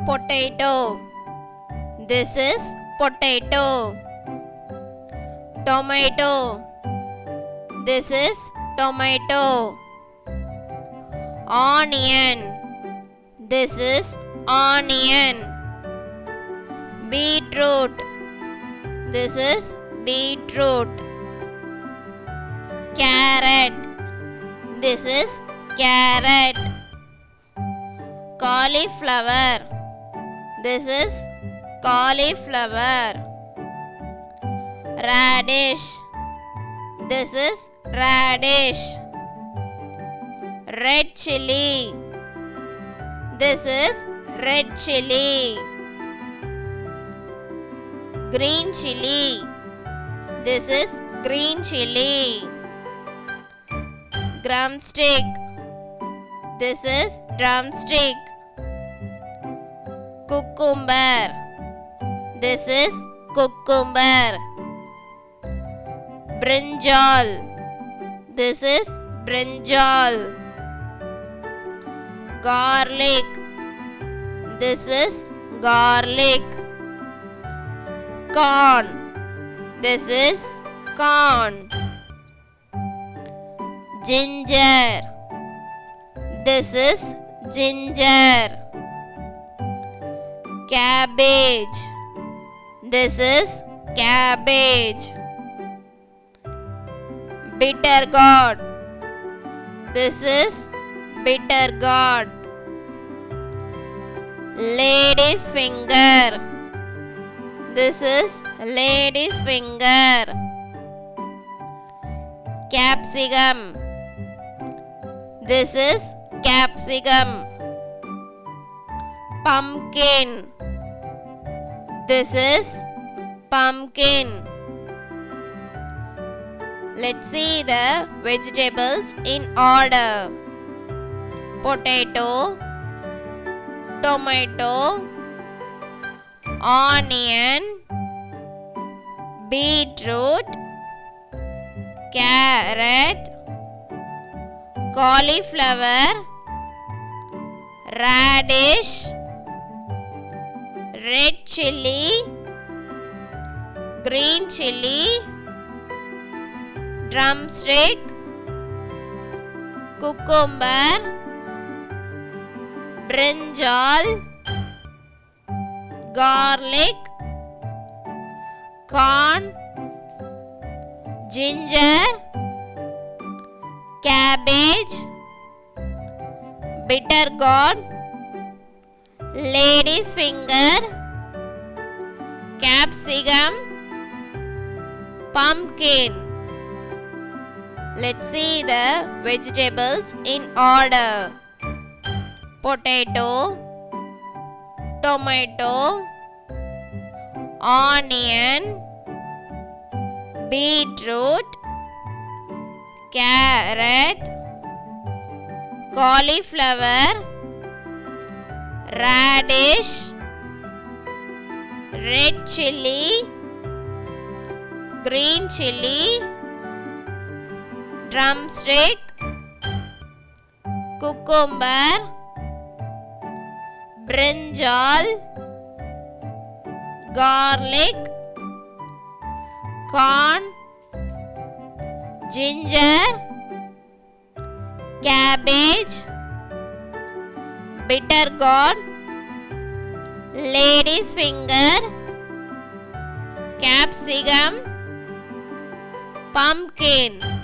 Potato. This is potato. Tomato. This is tomato. Onion. This is onion. Beetroot. This is beetroot. Carrot. This is carrot. Cauliflower. This is cauliflower. Radish. This is radish. Red chilli. This is red chilli. Green chilli. This is green chilli. Drumstick. This is drumstick. Cucumber. This is cucumber. Brinjal. This is brinjal. Garlic. This is garlic. Corn. This is corn. Ginger. This is ginger. Cabbage. This is cabbage. Bitter gourd. This is bitter gourd. Lady's finger. This is lady's finger. Capsicum. This is capsicum. Pumpkin. This is pumpkin. Let's see the vegetables in order. Potato, tomato, onion, beetroot, carrot, cauliflower, radish, red chilli, green chilli, drumstick, cucumber, brinjal, garlic, corn, ginger, cabbage, bitter gourd, lady's finger, capsicum, pumpkin. Let's see the vegetables in order. Potato, tomato, onion, beetroot, carrot, cauliflower, radish, red chilli, green chilli, drumstick, cucumber, brinjal, garlic, corn, ginger, cabbage, bitter gourd, lady's finger, capsicum, pumpkin.